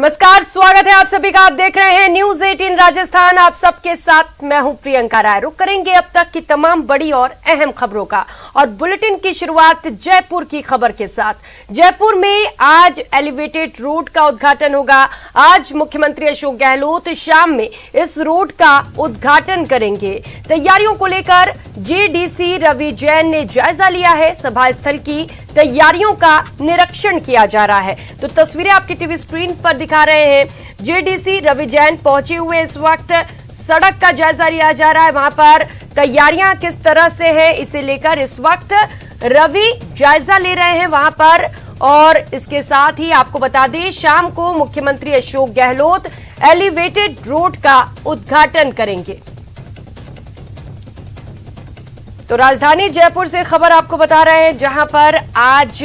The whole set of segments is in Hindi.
नमस्कार, स्वागत है आप सभी का। आप देख रहे हैं न्यूज 18 राजस्थान। आप सबके साथ मैं हूं प्रियंका राय। रुक करेंगे अब तक की तमाम बड़ी और अहम खबरों का और बुलेटिन की शुरुआत जयपुर की खबर के साथ। जयपुर में आज एलिवेटेड रोड का उद्घाटन होगा। आज मुख्यमंत्री अशोक गहलोत शाम में इस रोड का उद्घाटन करेंगे। तैयारियों को लेकर जेडीसी रवि जैन ने जायजा लिया है। सभा स्थल की तैयारियों का निरीक्षण किया जा रहा है। तो तस्वीरें आपकी टीवी स्क्रीन पर दिखा रहे हैं। जेडीसी रवि जैन पहुंचे हुए इस वक्त सड़क का जायजा लिया जा रहा है। वहां पर तैयारियां किस तरह से हैं इसे लेकर इस वक्त रवि जायजा ले रहे हैं वहां पर। और इसके साथ ही आपको बता दें, शाम को मुख्यमंत्री अशोक गहलोत एलिवेटेड रोड का उद्घाटन करेंगे। तो राजधानी जयपुर से खबर आपको बता रहे हैं, जहां पर आज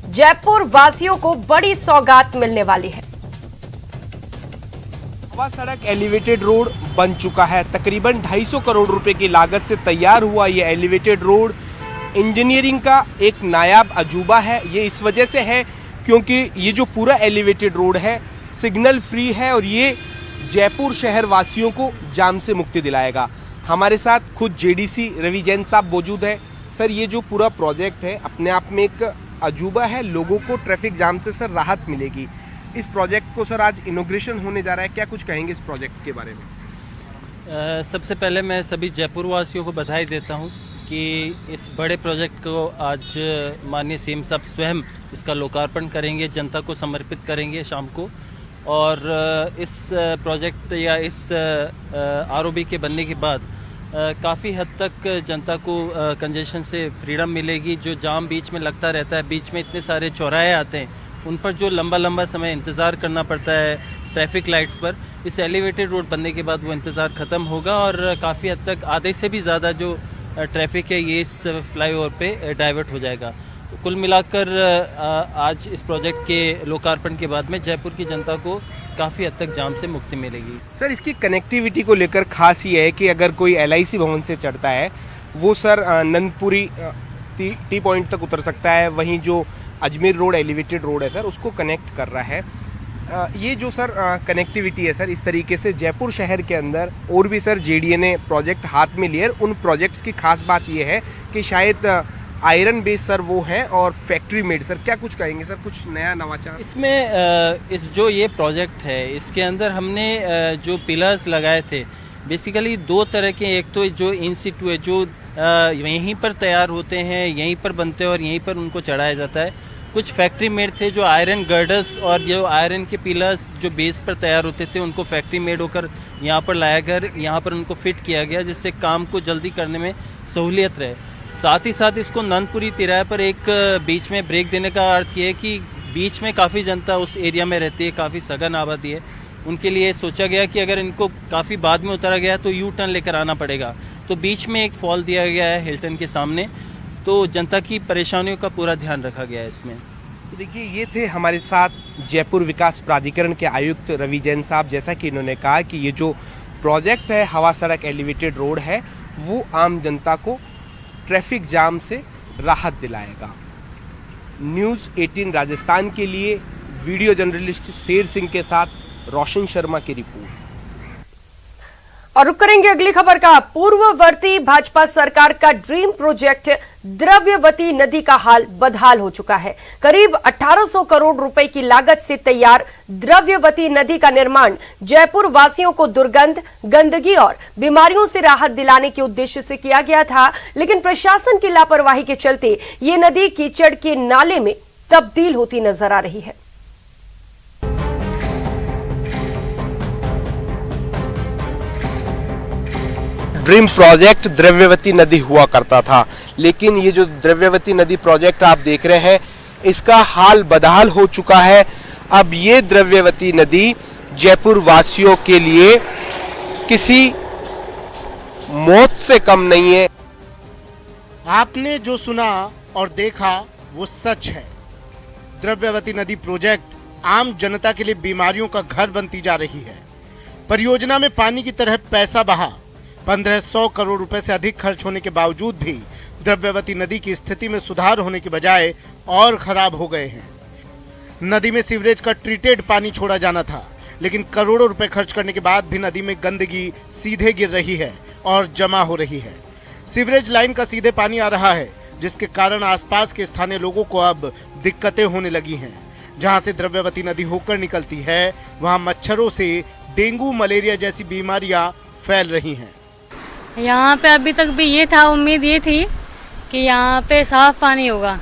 जयपुर वासियों को बड़ी सौगात मिलने वाली है। हवा सड़क एलिवेटेड रोड बन चुका है। तकरीबन 250 करोड़ रुपए की लागत से तैयार हुआ ये एलिवेटेड रोड इंजीनियरिंग का एक नायाब अजूबा है। ये इस वजह से है क्योंकि ये जो पूरा एलिवेटेड रोड है सिग्नल फ्री है और ये जयपुर शहर वासियों को जाम से मुक्ति दिलाएगा। हमारे साथ खुद जेडीसी रवि जैन साहब मौजूद है। सर, ये जो पूरा प्रोजेक्ट है अपने आप में एक अजूबा है। लोगों को ट्रैफिक जाम से सर राहत मिलेगी। इस प्रोजेक्ट को सर आज इनॉग्रेशन होने जा रहा है, क्या कुछ कहेंगे इस प्रोजेक्ट के बारे में? सबसे पहले मैं सभी जयपुर वासियों को बधाई देता हूं कि इस बड़े प्रोजेक्ट को आज माननीय सीएम साहब स्वयं इसका लोकार्पण करेंगे, जनता को समर्पित करेंगे शाम को। और इस प्रोजेक्ट या इस आरओबी के बनने के बाद काफ़ी हद तक जनता को कंजेशन से फ्रीडम मिलेगी। जो जाम बीच में लगता रहता है, बीच में इतने सारे चौराहे आते हैं, उन पर जो लंबा समय इंतज़ार करना पड़ता है ट्रैफिक लाइट्स पर, इस एलिवेटेड रोड बनने के बाद वो इंतज़ार ख़त्म होगा और काफ़ी हद तक आधे से भी ज़्यादा जो ट्रैफिक है ये इस फ्लाईओवर पे डाइवर्ट हो जाएगा। तो कुल मिलाकर आज इस प्रोजेक्ट के लोकार्पण के बाद में जयपुर की जनता को काफ़ी हद तक जाम से मुक्ति मिलेगी। सर, इसकी कनेक्टिविटी को लेकर खास ये है कि अगर कोई LIC भवन से चढ़ता है वो सर नंदपुरी टी पॉइंट तक उतर सकता है। वहीं जो अजमेर रोड एलिवेटेड रोड है सर उसको कनेक्ट कर रहा है। ये जो सर कनेक्टिविटी है सर, इस तरीके से जयपुर शहर के अंदर और भी सर JDA ने प्रोजेक्ट हाथ में लिए। उन प्रोजेक्ट्स की खास बात ये है कि शायद आयरन बेस सर वो है और फैक्ट्री मेड। सर क्या कुछ कहेंगे सर, कुछ नया नवाचार इसमें? इस जो ये प्रोजेक्ट है इसके अंदर हमने जो पिलर्स लगाए थे बेसिकली दो तरह के। एक तो जो इन सिटू है, जो यहीं पर तैयार होते हैं, यहीं पर बनते हैं और यहीं पर उनको चढ़ाया जाता है। कुछ फैक्ट्री मेड थे जो आयरन गर्डर्स और जो आयरन के पिलर्स जो बेस पर तैयार होते थे उनको फैक्ट्री मेड होकर यहाँ पर लाया गया, यहाँ पर उनको फिट किया गया जिससे काम को जल्दी करने में सहूलियत रहे। साथ ही साथ इसको नंदपुरी तिराहे पर एक बीच में ब्रेक देने का अर्थ ये है कि बीच में काफ़ी जनता उस एरिया में रहती है, काफ़ी सघन आबादी है। उनके लिए सोचा गया कि अगर इनको काफ़ी बाद में उतारा गया तो यू टर्न लेकर आना पड़ेगा, तो बीच में एक फॉल दिया गया है हिल्टन के सामने। तो जनता की परेशानियों का पूरा ध्यान रखा गया है इसमें। तो देखिए, ये थे हमारे साथ जयपुर विकास प्राधिकरण के आयुक्त रवि जैन साहब। जैसा कि इन्होंने कहा कि ये जो प्रोजेक्ट है हवा सड़क एलिवेटेड रोड है वो आम जनता को ट्रैफिक जाम से राहत दिलाएगा। न्यूज़ 18 राजस्थान के लिए वीडियो जर्नलिस्ट शेर सिंह के साथ रोशन शर्मा की रिपोर्ट। और रुक करेंगे अगली खबर का। पूर्ववर्ती भाजपा सरकार का ड्रीम प्रोजेक्ट द्रव्यवती नदी का हाल बदहाल हो चुका है। करीब 1800 करोड़ रुपए की लागत से तैयार द्रव्यवती नदी का निर्माण जयपुर वासियों को दुर्गंध, गंदगी और बीमारियों से राहत दिलाने के उद्देश्य से किया गया था, लेकिन प्रशासन की लापरवाही के चलते ये नदी कीचड़ के नाले में तब्दील होती नजर आ रही है। ड्रीम प्रोजेक्ट द्रव्यवती नदी हुआ करता था, लेकिन ये जो द्रव्यवती नदी प्रोजेक्ट आप देख रहे हैं इसका हाल बदहाल हो चुका है। अब ये द्रव्यवती नदी जयपुर वासियों के लिए किसी मौत से कम नहीं है। आपने जो सुना और देखा वो सच है। द्रव्यवती नदी प्रोजेक्ट आम जनता के लिए बीमारियों का घर बनती जा रही है। परियोजना में पानी की तरह पैसा बहा। 1500 करोड़ रुपए से अधिक खर्च होने के बावजूद भी द्रव्यवती नदी की स्थिति में सुधार होने के बजाय और खराब हो गए हैं। नदी में सीवरेज का ट्रीटेड पानी छोड़ा जाना था, लेकिन करोड़ों रुपए खर्च करने के बाद भी नदी में गंदगी सीधे गिर रही है और जमा हो रही है। सीवरेज लाइन का सीधे पानी आ रहा है, जिसके कारण आसपास के स्थानीय लोगों को अब दिक्कतें होने लगी हैं। जहां से द्रव्यवती नदी होकर निकलती है, वहां मच्छरों से डेंगू, मलेरिया जैसी बीमारियां फैल रही हैं। यहाँ पे अभी तक भी ये था, उम्मीद ये थी कि यहाँ पे साफ पानी होगा,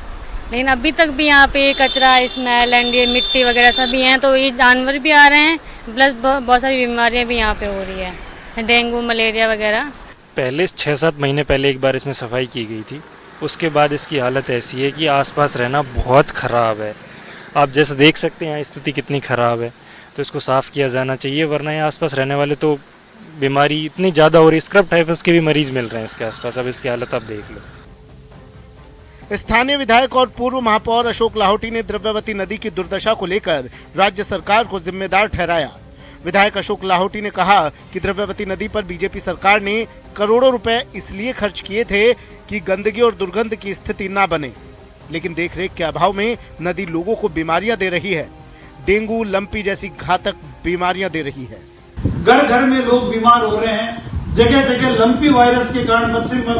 लेकिन अभी तक भी यहाँ पे कचरा, स्मेल एंड ये मिट्टी वगैरह सभी हैं, तो ये जानवर भी आ रहे हैं, प्लस बहुत सारी बीमारियाँ भी यहाँ पे हो रही है, डेंगू, मलेरिया वगैरह। पहले 6-7 महीने पहले एक बार इसमें सफाई की गई थी, उसके बाद इसकी हालत ऐसी है कि आसपास रहना बहुत ख़राब है। आप जैसे देख सकते हैं यहाँ स्थिति कितनी ख़राब है, तो इसको साफ़ किया जाना चाहिए, वरना यहाँ आसपास रहने वाले तो बीमारी इतनी ज़्यादा हो रही है, स्क्रब टाइफस के भी मरीज मिल रहे हैं इसके आसपास। अब इसकी हालत आप देख लो। स्थानीय विधायक और पूर्व महापौर अशोक लाहौटी ने द्रव्यवती नदी की दुर्दशा को लेकर राज्य सरकार को जिम्मेदार ठहराया। विधायक अशोक लाहौटी ने कहा कि द्रव्यवती नदी पर बीजेपी सरकार ने करोड़ों रुपए इसलिए खर्च किए थे कि गंदगी और दुर्गंध की स्थिति ना बने, लेकिन देखरेख के अभाव में नदी लोगों को बीमारियां दे रही है। डेंगू, लंपी जैसी घातक बीमारियां दे रही है। घर घर में लोग बीमार हो रहे हैं। जगह जगह लंपी वायरस के कारण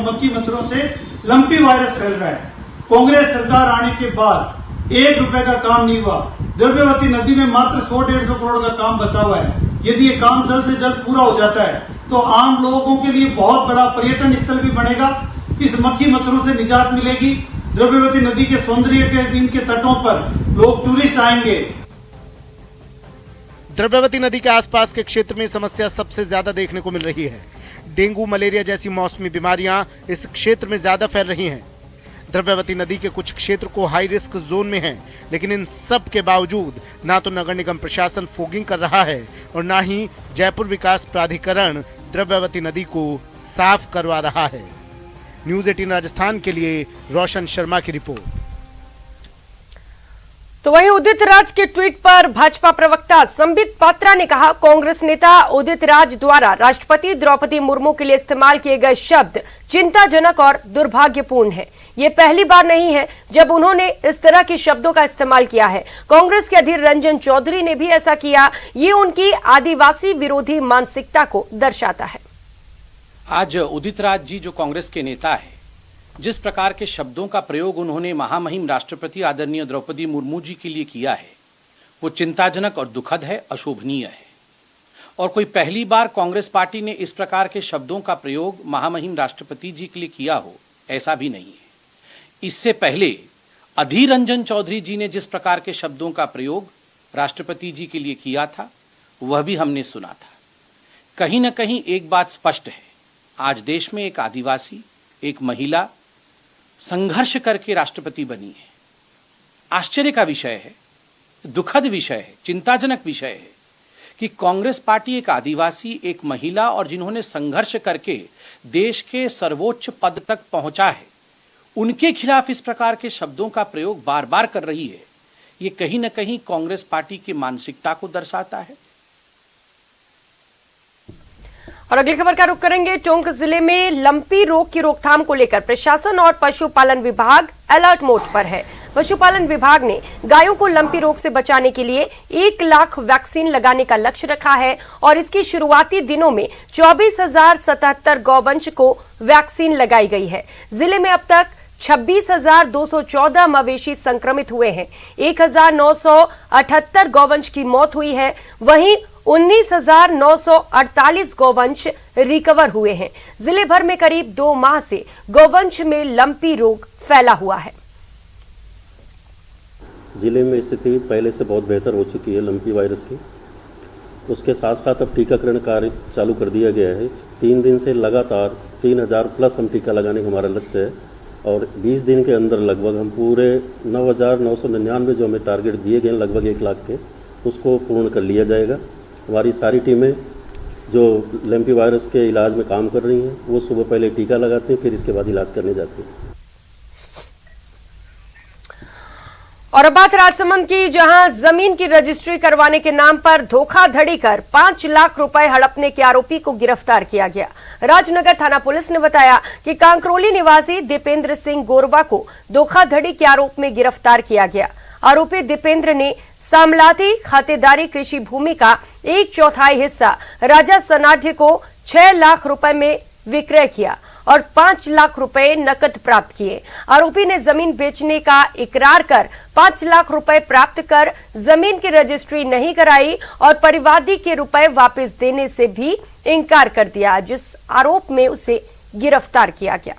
मक्खी मच्छरों से लंपी वायरस फैल रहा है। कांग्रेस सरकार आने के बाद 1 रुपए का काम नहीं हुआ। द्रव्यवती नदी में मात्र 100-150 करोड़ का काम बचा हुआ है। यदि ये काम जल्द से जल्द पूरा हो जाता है तो आम लोगों के लिए बहुत बड़ा पर्यटन स्थल भी बनेगा। इस मक्खी मच्छरों से निजात मिलेगी। द्रव्यवती नदी के सौंदर्य के इनके तटों पर लोग टूरिस्ट आएंगे। द्रव्यवती नदी के आसपास के क्षेत्र में समस्या सबसे ज्यादा देखने को मिल रही है। डेंगू, मलेरिया जैसी मौसमी बीमारियां इस क्षेत्र में ज्यादा फैल रही हैं। द्रव्यवती नदी के कुछ क्षेत्र को हाई रिस्क जोन में हैं, लेकिन इन सब के बावजूद ना तो नगर निगम प्रशासन फोगिंग कर रहा है और ना ही जयपुर विकास प्राधिकरण द्रव्यवती नदी को साफ करवा रहा है। न्यूज़ 18 राजस्थान के लिए रोशन शर्मा की रिपोर्ट। तो वहीं उदित राज के ट्वीट पर भाजपा प्रवक्ता संबित पात्रा ने कहा, कांग्रेस नेता उदित राज द्वारा राष्ट्रपति द्रौपदी मुर्मू के लिए इस्तेमाल किए गए शब्द चिंताजनक और दुर्भाग्यपूर्ण है। ये पहली बार नहीं है जब उन्होंने इस तरह के शब्दों का इस्तेमाल किया है। कांग्रेस के अधीर रंजन चौधरी ने भी ऐसा किया। ये उनकी आदिवासी विरोधी मानसिकता को दर्शाता है। आज उदित राज जी जो कांग्रेस के नेता है, जिस प्रकार के शब्दों का प्रयोग उन्होंने महामहिम राष्ट्रपति आदरणीय द्रौपदी मुर्मू जी के लिए किया है, वो चिंताजनक और दुखद है, अशोभनीय है। और कोई पहली बार कांग्रेस पार्टी ने इस प्रकार के शब्दों का प्रयोग महामहिम राष्ट्रपति जी के लिए किया हो, ऐसा भी नहीं है। इससे पहले अधीर रंजन चौधरी जी ने जिस प्रकार के शब्दों का प्रयोग राष्ट्रपति जी के लिए किया था, वह भी हमने सुना था। कहीं न कहीं एक बात स्पष्ट है, आज देश में एक आदिवासी, एक महिला संघर्ष करके राष्ट्रपति बनी है। आश्चर्य का विषय है, दुखद विषय है, चिंताजनक विषय है कि कांग्रेस पार्टी एक आदिवासी, एक महिला और जिन्होंने संघर्ष करके देश के सर्वोच्च पद तक पहुंचा है, उनके खिलाफ इस प्रकार के शब्दों का प्रयोग बार बार कर रही है। ये कहीं न कहीं कांग्रेस पार्टी की मानसिकता को दर्शाता है। और अगली खबर का रुख करेंगे। टोंक जिले में लंपी रोग की रोकथाम को लेकर प्रशासन और पशुपालन विभाग अलर्ट मोड पर है। पशुपालन विभाग ने गायों को लंपी रोग से बचाने के लिए 1 लाख वैक्सीन लगाने का लक्ष्य रखा है और इसकी शुरुआती दिनों में 24,077 गौवंश को वैक्सीन लगाई गई है। जिले में अब तक 26,214 मवेशी संक्रमित हुए हैं। 1,978 गौवंश की मौत हुई है। वहीं 19,948 गौवंश रिकवर हुए हैं। जिले भर में करीब 2 माह से गौवंश में लंपी रोग फैला हुआ है। जिले में स्थिति पहले से बहुत बेहतर हो चुकी है लंपी वायरस की। उसके साथ साथ अब टीकाकरण कार्य चालू कर दिया गया है। 3 दिन से लगातार 3,000 प्लस हम टीका लगाने का हमारा लक्ष्य है और 20 दिन के अंदर लगभग हम पूरे 9,999 जो हमें टारगेट दिए गए लगभग 1 लाख के, उसको पूर्ण कर लिया जाएगा। हमारी सारी टीमें जो लंपी वायरस के इलाज में काम कर रही हैं, वो सुबह पहले टीका लगाते हैं, फिर इसके बाद इलाज करने जाते हैं। और अब बात राजसमंद की, जहां जमीन की रजिस्ट्री करवाने के नाम पर धोखाधड़ी कर 5 लाख रुपए हड़पने के आरोपी को गिरफ्तार किया गया। राजनगर थाना पुलिस ने बताया कि कांकरोली निवासी दीपेंद्र सिंह गोरवा को धोखाधड़ी के आरोप में गिरफ्तार किया गया। आरोपी दीपेंद्र ने सामलाती खातेदारी कृषि भूमि का 1/4 हिस्सा राजा सनाढ़े को 6 लाख रुपए में विक्रय किया और 5 लाख रुपए नकद प्राप्त किए। आरोपी ने जमीन बेचने का इकरार कर 5 लाख रुपए प्राप्त कर जमीन की रजिस्ट्री नहीं कराई और परिवादी के रुपए वापस देने से भी इनकार कर दिया, जिस आरोप में उसे गिरफ्तार किया गया।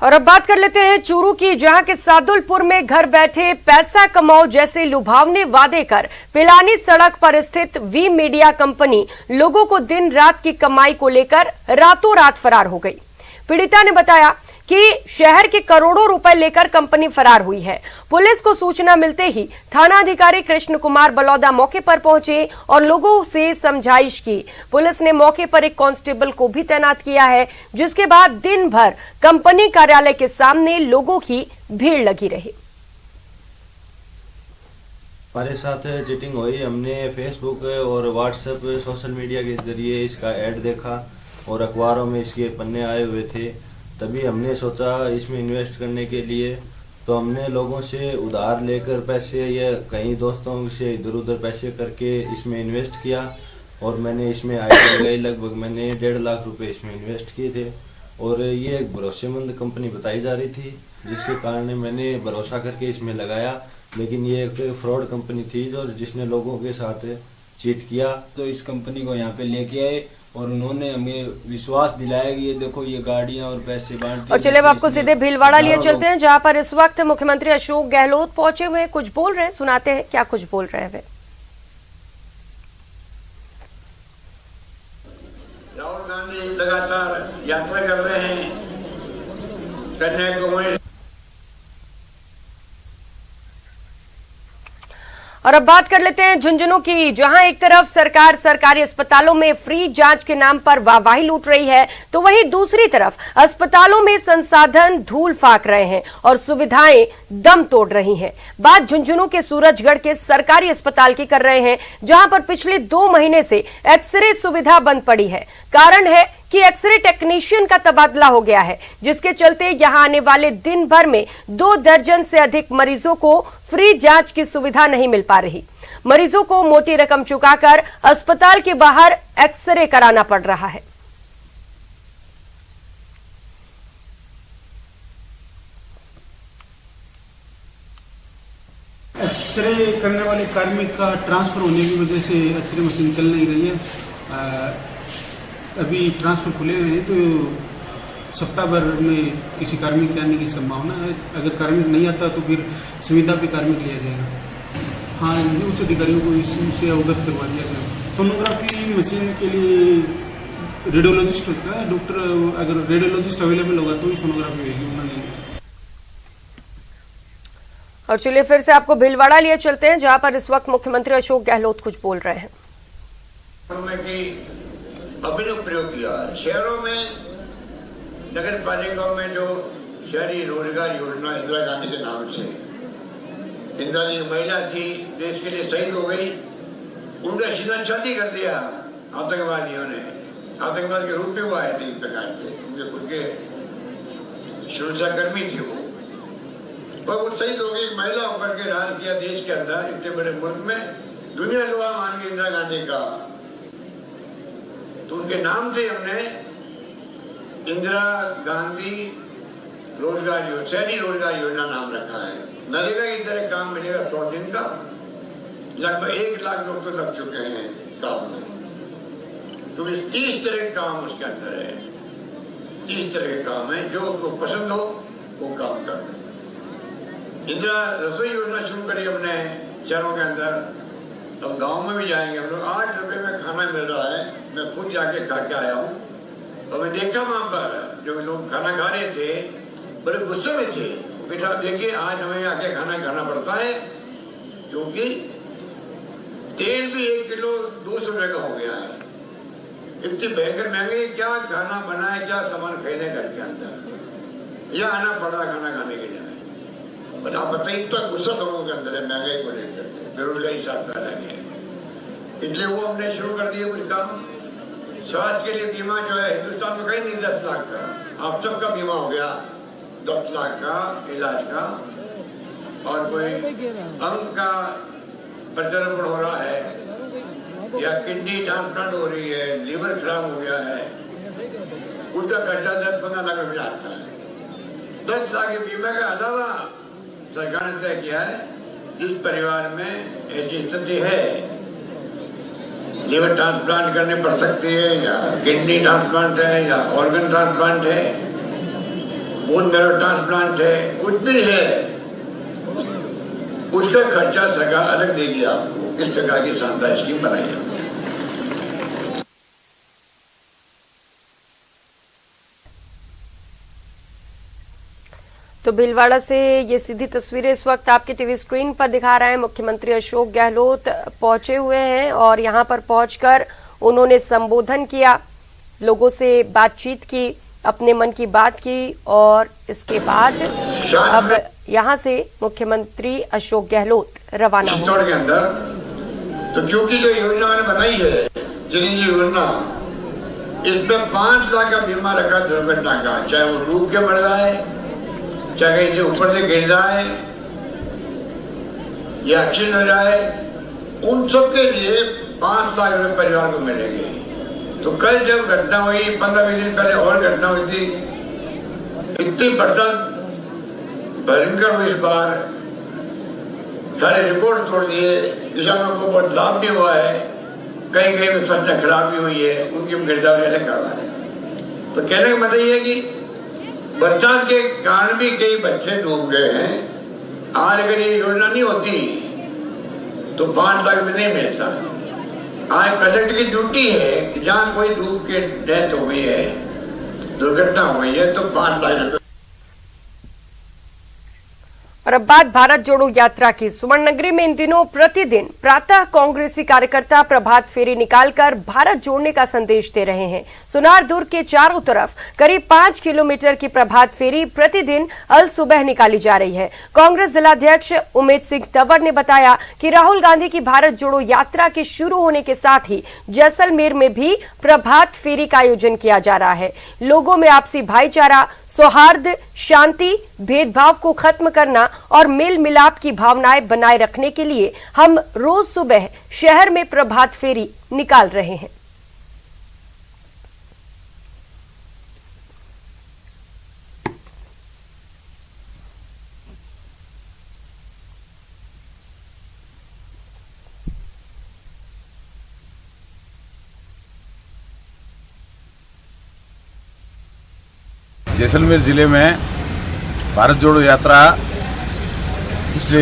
और अब बात कर लेते हैं चूरू की, जहां के सादुलपुर में घर बैठे पैसा कमाओ जैसे लुभावने वादे कर पिलानी सड़क पर स्थित वी मीडिया कंपनी लोगों को दिन रात की कमाई को लेकर रातों रात फरार हो गई। पीड़िता ने बताया कि शहर के करोड़ों रुपए लेकर कंपनी फरार हुई है। पुलिस को सूचना मिलते ही थाना अधिकारी कृष्ण कुमार बलौदा मौके पर पहुंचे और लोगों से समझाइश की। पुलिस ने मौके पर एक कांस्टेबल को भी तैनात किया है, जिसके बाद दिन भर कंपनी कार्यालय के सामने लोगों की भीड़ लगी रही। हमारे साथ चीटिंग हुई। हमने फेसबुक और व्हाट्सएप सोशल मीडिया के जरिए इसका ऐड देखा और अखबारों में इसके पन्ने आए हुए थे। तभी हमने सोचा इसमें इन्वेस्ट करने के लिए, तो हमने लोगों से उधार लेकर पैसे या कई दोस्तों से इधर उधर पैसे करके इसमें इन्वेस्ट किया और मैंने इसमें आइडिया लगाई। लगभग मैंने 1.5 लाख रुपए इसमें इन्वेस्ट किए थे और ये एक भरोसेमंद कंपनी बताई जा रही थी, जिसके कारण मैंने भरोसा करके इसमें लगाया। लेकिन ये एक फ्रॉड कंपनी थी जो जिसने लोगों के साथ चीट किया। तो इस कंपनी को यहाँ पे लेके आए और उन्होंने हमें विश्वास दिलाया कि ये देखो ये गाड़ियां और पैसे बांटते। और चलिए अब आपको सीधे भीलवाड़ा लिए चलते हैं, जहां पर इस वक्त मुख्यमंत्री अशोक गहलोत पहुंचे हुए कुछ बोल रहे हैं। सुनाते हैं क्या कुछ बोल रहे हैं वे। राहुल गांधी लगातार यात्रा कर रहे हैं कन्याकुमारी। और अब बात कर लेते हैं झुंझुनू की, जहां एक तरफ सरकार सरकारी अस्पतालों में फ्री जांच के नाम पर वाहवाही लूट रही है, तो वहीं दूसरी तरफ अस्पतालों में संसाधन धूल फाक रहे हैं और सुविधाएं दम तोड़ रही हैं। बात झुंझुनू के सूरजगढ़ के सरकारी अस्पताल की कर रहे हैं, जहां पर पिछले 2 महीने से एक्सरे सुविधा बंद पड़ी है। कारण है कि एक्सरे टेक्नीशियन का तबादला हो गया है, जिसके चलते यहां आने वाले दिन भर में 2 दर्जन से अधिक मरीजों को फ्री जांच की सुविधा नहीं मिल पा रही। मरीजों को मोटी रकम चुकाकर अस्पताल के बाहर एक्सरे कराना पड़ रहा है। एक्सरे करने वाले कार्मिक का ट्रांसफर होने की वजह से एक्सरे मशीन चल नहीं रही है। अभी ट्रांसफर खुले हुए हैं, तो सप्ताह भर में किसी कार्मिक के आने की संभावना है। अगर कार्मिक नहीं आता तो फिर सुविधा पे कार्मिक लिया जाएगा। हाँ, उच्च अधिकारियों को इससे अवगत करवा दिया गया। सोनोग्राफी मशीन के लिए रेडियोलॉजिस्ट होता है, डॉक्टर अगर रेडियोलॉजिस्ट अवेलेबल होगा तो ही सोनोग्राफी होगी। और चलिए फिर से आपको भीलवाड़ा लिए चलते हैं, जहां पर इस वक्त मुख्यमंत्री अशोक गहलोत कुछ बोल रहे हैं। अभिनव प्रयोग किया शहरों में, नगर पालिकाओं में जो शहरी रोजगार योजना इंदिरा गांधी के नाम से, इंदिरा जी महिला थी, देश के लिए शहीद हो गई, उनका सीधा शादी कर दिया आतंकवादियों ने। आतंकवाद के रूप में वो आए थे एक प्रकार से, उनके खुद के सुरक्षाकर्मी थे वो, पर वो शहीद हो गई। महिला होकर के राज किया देश के अंदर, इतने बड़े मुल्क में, दुनिया लोहा मान गई इंदिरा गांधी का। तो उनके नाम से हमने इंदिरा गांधी रोजगार योजना, शहरी रोजगार योजना नाम रखा है। नरेगा की तरह काम मिलेगा 100 दिन का, लगभग 1 लाख लोग तो लग चुके हैं काम में। तो 30 तरह के काम उसके अंदर है, 30 तरह के काम है, जो उसको पसंद हो वो काम कर। इंदिरा रसोई योजना शुरू करी हमने शहरों के अंदर, अब गांव में भी जाएंगे हम लोग। 8 रुपए में खाना मिल रहा है, मैं खुद जाके खा के आया हूँ। और मैं देखा वहां पर जो लोग खाना खा रहे थे बड़े गुस्से में थे। बेटा देखिए आज हमें आके खाना खाना पड़ता है, क्योंकि तेल भी 1 किलो 200 रुपए का हो गया है। इतनी भयंकर महंगी, क्या खाना बनाए, क्या सामान खरीदे घर के अंदर, या आना पड़ रहा खाना खाने के लिए। आप बताइए, इतना गुस्सा लोगों के अंदर है महंगाई को लेकर, बेरोजगारी साथ पैदा है। इसलिए वो हमने शुरू कर दिए कुछ काम। स्वास्थ्य के लिए बीमा जो है हिंदुस्तान में कहीं नहीं 10 लाख का, आप सबका बीमा हो गया 10 लाख का इलाज का। और कोई अंग का प्रत्यारोपण हो रहा है या किडनी ट्रांसप्लांट हो रही है, लीवर खराब हो गया है, उसका खर्चा 10-15 लाख रुपया आता है। 10 लाख के बीमा के अलावा सरकार ने तय किया है जिस परिवार में ऐसी स्थिति है, लीवर ट्रांसप्लांट करने पड़ सकती है या किडनी ट्रांसप्लांट है या ऑर्गन ट्रांसप्लांट है, बोन मैरो ट्रांसप्लांट है, कुछ भी है, उसका खर्चा सरकार अलग देगी आपको। इस प्रकार की शानदार स्कीम बनाई है। तो भीलवाड़ा से ये सीधी तस्वीरें इस वक्त आपके टीवी स्क्रीन पर दिखा रहे हैं। मुख्यमंत्री अशोक गहलोत पहुंचे हुए हैं और यहां पर पहुंचकर उन्होंने संबोधन किया, लोगों से बातचीत की, अपने मन की बात की और इसके बाद अब यहां से मुख्यमंत्री अशोक गहलोत रवाना हुए। चित्तौड़ के अंदर तो क्योंकि जो योजना मैंने बनाई है चिरंजीवी योजना, इसमें 5 लाख का बीमा रखा दुर्घटना का, चाहे वो डूब के मर रहा है, चाहे कहीं से ऊपर से गिर रहा है या एक्सीडेंट हो जाए, उन सब के लिए 5 लाख रुपए परिवार को मिलेंगे। तो कल जब घटना हुई 15-20 दिन पहले और घटना हुई थी, इतनी बर्दाश्त भयंकर हुई इस बार, सारे रिकॉर्ड तोड़ दिए, किसानों को बहुत लाभ भी हुआ है, कहीं कहीं में फसलें खराब भी हुई है, उनकी गिरदावरी अलग करवा है। तो कहने का मतलब ये है कि बरसात के कारण भी कई बच्चे डूब गए हैं। आज अगर ये योजना नहीं होती तो 5 लाख भी नहीं मिलता। आज कलेक्टर की ड्यूटी है कि जहाँ कोई डूब के डेथ हो गई है, दुर्घटना हो गई है, तो 5 लाख रुपए। और अब बात भारत जोड़ो यात्रा की। सुवर्णनगरी में इन दिनों प्रतिदिन प्रातः कांग्रेसी कार्यकर्ता प्रभात फेरी निकालकर भारत जोड़ने का संदेश दे रहे हैं। सुनार दुर्ग के चारों तरफ करीब 5 किलोमीटर की प्रभात फेरी प्रतिदिन अल सुबह निकाली जा रही है। कांग्रेस जिलाध्यक्ष उमेद सिंह तंवर ने बताया कि राहुल गांधी की भारत जोड़ो यात्रा के शुरू होने के साथ ही जैसलमेर में भी प्रभात फेरी का आयोजन किया जा रहा है। लोगों में आपसी भाईचारा, सौहार्द, शांति, भेदभाव को खत्म करना और मेल मिलाप की भावनाएं बनाए रखने के लिए हम रोज सुबह शहर में प्रभात फेरी निकाल रहे हैं। जैसलमेर जिले में भारत जोड़ो यात्रा पिछले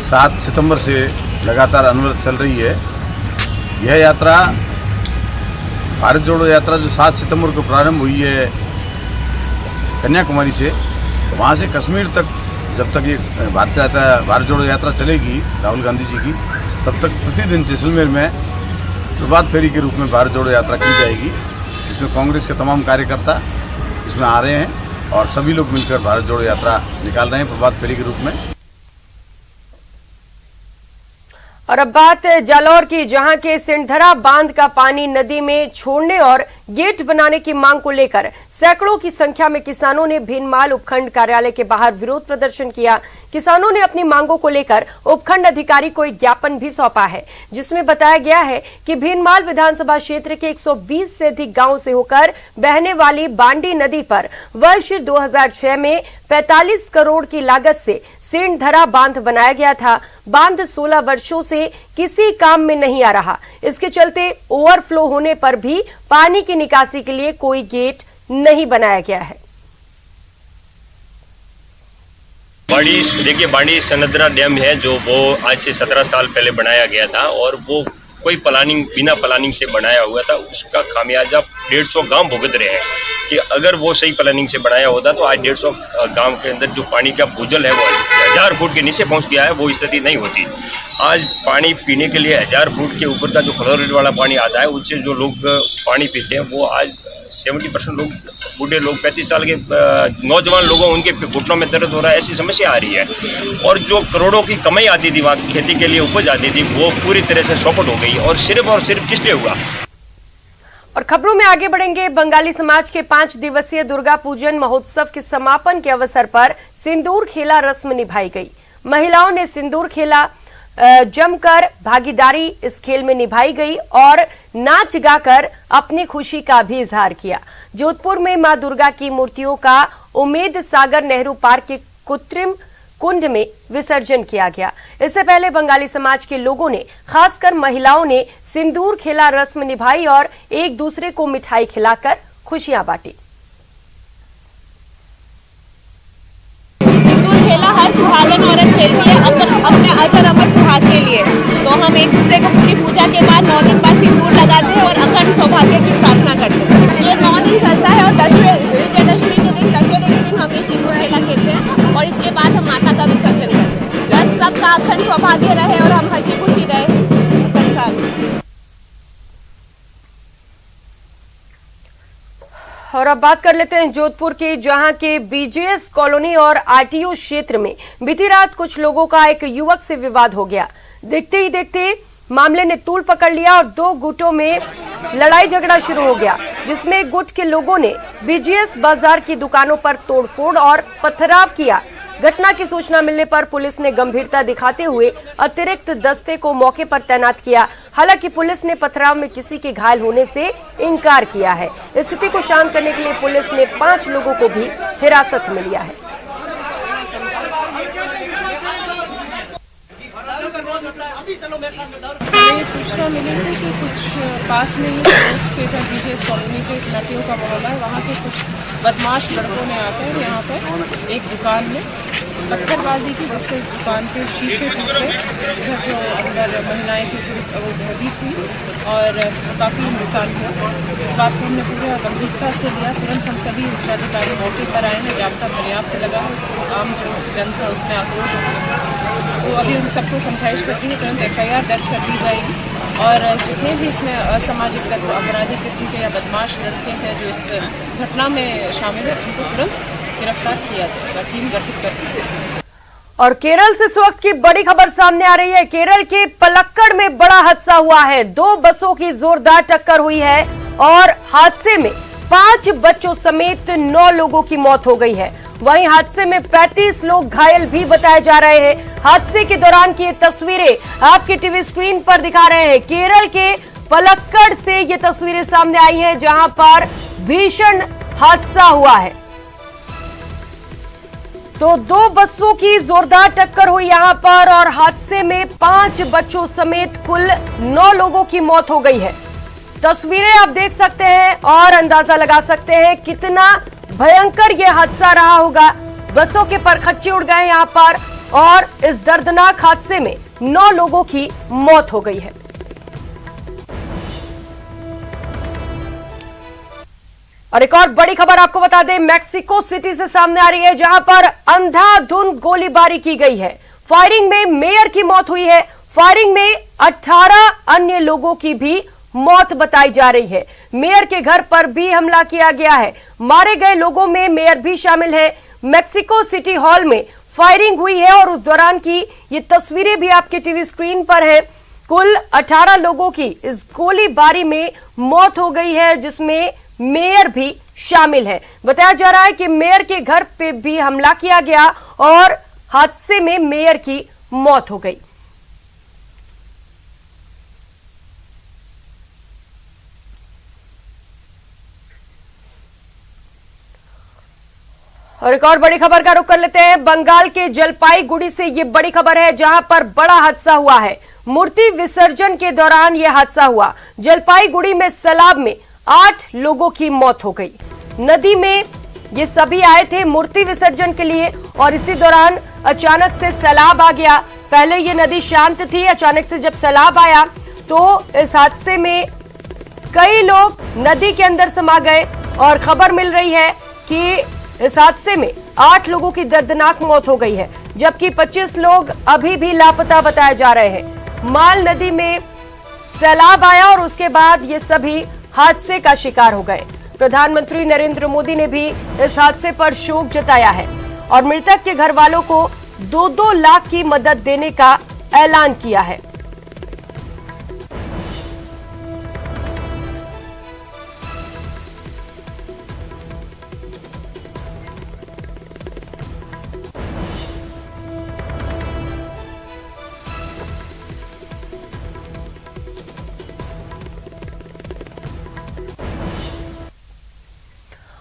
7 सितंबर से लगातार अनवरत चल रही है। यह यात्रा भारत जोड़ो यात्रा जो 7 सितंबर को प्रारंभ हुई है कन्याकुमारी से, तो वहाँ से कश्मीर तक जब तक ये भारत जोड़ो यात्रा चलेगी राहुल गांधी जी की, तब तक प्रतिदिन जैसलमेर में प्रभात फेरी के रूप में भारत जोड़ो यात्रा की जाएगी, जिसमें कांग्रेस के तमाम कार्यकर्ता इसमें आ रहे हैं और सभी लोग मिलकर भारत जोड़ो यात्रा निकाल रहे हैं प्रभात फेरी के रूप में। और अब बात जालौर की, जहां के सिंधरा बांध का पानी नदी में छोड़ने और गेट बनाने की मांग को लेकर सैकड़ों की संख्या में किसानों ने भीनमाल उपखंड कार्यालय के बाहर विरोध प्रदर्शन किया। किसानों ने अपनी मांगों को लेकर उपखंड अधिकारी को एक ज्ञापन भी सौंपा है, जिसमें बताया गया है कि भीनमाल विधानसभा क्षेत्र के 120 से अधिक गांवों से होकर बहने वाली बांडी नदी पर वर्ष 2006 में 45 करोड़ की लागत से सिंधरा बांध बनाया गया था। बांध 16 वर्षों से किसी काम में नहीं आ रहा। इसके चलते ओवरफ्लो होने पर भी पानी की निकासी के लिए कोई गेट नहीं बनाया गया है। बांडी सनदरा डैम है जो वो आज से 17 साल पहले बनाया गया था और वो कोई प्लानिंग बिना प्लानिंग से बनाया हुआ था। उसका खामियाजा 150 गांव भुगत रहे हैं कि अगर वो सही प्लानिंग से बनाया होता तो आज 150 गांव के अंदर जो पानी का भूजल है वो 1000 फुट के नीचे पहुंच गया है, वो स्थिति नहीं होती। आज पानी पीने के लिए 1000 फुट के ऊपर का जो क्लोराइड वाला पानी आता है, उससे जो लोग पानी पीते हैं वो आज 70% लोग, बूढ़े लोग, 35 साल के नौजवान लोगों, उनके घुटनों में दर्द हो रहा है, ऐसी समस्या आ रही है। और जो करोड़ों की कमाई आती थी वहाँ खेती के लिए उपज आती थी, वो पूरी तरह से चौपट हो गई और सिर्फ किस लिए हुआ। और खबरों में आगे बढ़ेंगे। बंगाली समाज के 5 दिवसीय दुर्गा पूजन महोत्सव के समापन के अवसर पर सिंदूर खेला रस्म निभाई गई। महिलाओं ने सिंदूर खेला जमकर भागीदारी इस खेल में निभाई गई और नाच गाकर अपनी खुशी का भी इजहार किया। जोधपुर में मां दुर्गा की मूर्तियों का उम्मेद सागर नेहरू पार्क के कृत्रिम कुंड में विसर्जन किया गया। इससे पहले बंगाली समाज के लोगों ने, खासकर महिलाओं ने सिंदूर खेला रस्म निभाई और एक दूसरे को मिठाई खिलाकर खुशियां बांटी। सिंदूर खेला हर सुहागन औरत खेलती है अपने अजर अमर सुहाग के लिए। तो हम एक दूसरे को पूरी पूजा के बाद 9 दिन बाद सिंदूर लगाते हैं और अखंड सौभाग्य की प्रार्थना करते हैं। ये 9 दिन चलता है और विजयदशमी के दिन, दशहरे के दिन हम ये सिंदूर खेला खेलते हैं और इसके बाद हम माता का विसर्जन करते हैं। बस सबका अखंड सौभाग्य रहे और हम हंसी खुशी रहे संसार। और अब बात कर लेते हैं जोधपुर की, जहां के बीजेएस कॉलोनी और आरटीओ क्षेत्र में बीती रात कुछ लोगों का एक युवक से विवाद हो गया। देखते ही देखते मामले ने तूल पकड़ लिया और 2 गुटों में लड़ाई झगड़ा शुरू हो गया, जिसमें एक गुट के लोगों ने बीजेएस बाजार की दुकानों पर तोड़फोड़ और पथराव किया। घटना की सूचना मिलने पर पुलिस ने गंभीरता दिखाते हुए अतिरिक्त दस्ते को मौके पर तैनात किया। हालांकि पुलिस ने पथराव में किसी के घायल होने से इनकार किया है। स्थिति को शांत करने के लिए पुलिस ने 5 लोगों को भी हिरासत में लिया है। हमें सूचना मिली थी कि कुछ पास में ही उसके घर बीजेएस कॉलोनी के नटियों का मोहल्ला है, वहाँ के कुछ बदमाश लड़कों ने आकर यहाँ पर एक दुकान में पत्थरबाजी की, जिससे दुकान के शीशे टूटे। इधर जो अंदर महिलाएं थी वो भयभीत हुई और काफ़ी नुकसान हुआ। इस बात को हमने पूरे गंभीरता से लिया। तुरंत हम सभी उच्चाधिकारी मौके पर आए हैं, जाब्ता पर्याप्त लगा है। इससे आम जो जनता उसमें आक्रोश तो अभी हम सबको समझाइश करती है, तुरंत FIR दर्ज कर दी जाएगी और जितने भी इसमें असामाजिक तत्व, आपराधिक किस्म के या बदमाश लड़के हैं जो इस घटना में शामिल है, उनको तुरंत गिरफ्तार किया जाएगा। टीम गठित करके। और केरल से इस वक्त की बड़ी खबर सामने आ रही है। केरल के पलक्कड़ में बड़ा हादसा हुआ है। 2 बसों की जोरदार टक्कर हुई है और हादसे में 5 बच्चों समेत 9 लोगों की मौत हो गई है। वहीं हादसे में 35 लोग घायल भी बताए जा रहे हैं। हादसे के दौरान की ये तस्वीरें आपके टीवी स्क्रीन पर दिखा रहे हैं। केरल के पलक्कड़ से ये तस्वीरें सामने आई हैं, जहां पर भीषण हादसा हुआ है। तो 2 बसों की जोरदार टक्कर हुई यहां पर और हादसे में 5 बच्चों समेत कुल 9 लोगों की मौत हो गई है। तस्वीरें आप देख सकते हैं और अंदाजा लगा सकते हैं कितना भयंकर यह हादसा रहा होगा। बसों के परखच्चे उड़ गए यहां पर और इस दर्दनाक हादसे में 9 लोगों की मौत हो गई है। और एक और बड़ी खबर आपको बता दें, मैक्सिको सिटी से सामने आ रही है, जहां पर अंधाधुंध गोलीबारी की गई है। फायरिंग में मेयर की मौत हुई है। फायरिंग में 18 अन्य लोगों की भी मौत बताई जा रही है। मेयर के घर पर भी हमला किया गया है। मारे गए लोगों में मेयर भी शामिल है। मैक्सिको सिटी हॉल में फायरिंग हुई है और उस दौरान की ये तस्वीरें भी आपके टीवी स्क्रीन पर है। कुल 18 लोगों की इस गोलीबारी में मौत हो गई है, जिसमें मेयर भी शामिल है। बताया जा रहा है कि मेयर के घर पे भी हमला किया गया और हादसे में मेयर की मौत हो गई। और एक और बड़ी खबर का रुख कर लेते हैं। बंगाल के जलपाईगुड़ी से ये बड़ी खबर है, जहां पर बड़ा हादसा हुआ है। मूर्ति विसर्जन के दौरान यह हादसा हुआ। जलपाईगुड़ी में सैलाब में 8 लोगों की मौत हो गई। नदी में ये सभी आए थे मूर्ति विसर्जन के लिए और इसी दौरान अचानक से सैलाब आ गया। पहले ये नदी शांत थी, अचानक से जब सैलाब आया तो इस हादसे में कई लोग नदी के अंदर समा गए और खबर मिल रही है कि इस हादसे में 8 लोगों की दर्दनाक मौत हो गई है, जबकि 25 लोग अभी भी लापता बताए जा रहे हैं। माल नदी में सैलाब आया और उसके बाद ये सभी हादसे का शिकार हो गए। प्रधानमंत्री नरेंद्र मोदी ने भी इस हादसे पर शोक जताया है और मृतक के घर वालों को 2-2 लाख की मदद देने का ऐलान किया है।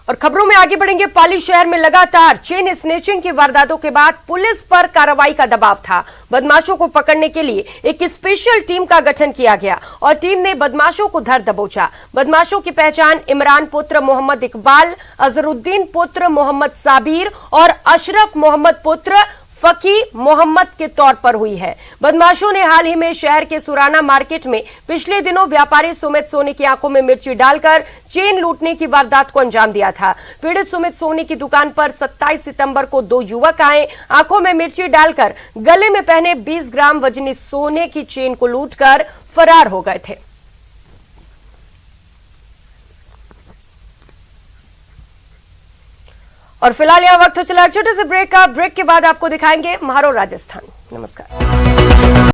और खबरों में आगे बढ़ेंगे। पाली शहर में लगातार चेन स्नेचिंग की वारदातों के बाद पुलिस पर कार्रवाई का दबाव था। बदमाशों को पकड़ने के लिए एक स्पेशल टीम का गठन किया गया और टीम ने बदमाशों को धर दबोचा। बदमाशों की पहचान इमरान पुत्र मोहम्मद इकबाल, अजहरुद्दीन पुत्र मोहम्मद साबिर और अशरफ मोहम्मद पुत्र फकी मोहम्मद के तौर पर हुई है। बदमाशों ने हाल ही में शहर के सुराना मार्केट में पिछले दिनों व्यापारी सुमित सोनी की आंखों में मिर्ची डालकर चेन लूटने की वारदात को अंजाम दिया था। पीड़ित सुमित सोनी की दुकान पर 27 सितंबर को 2 युवक आए, आंखों में मिर्ची डालकर गले में पहने 20 ग्राम वजनी सोने की चेन को लूटकर फरार हो गए थे। और फिलहाल यह वक्त हो चला छोटे से ब्रेक का। ब्रेक के बाद आपको दिखाएंगे म्हारो राजस्थान। नमस्कार।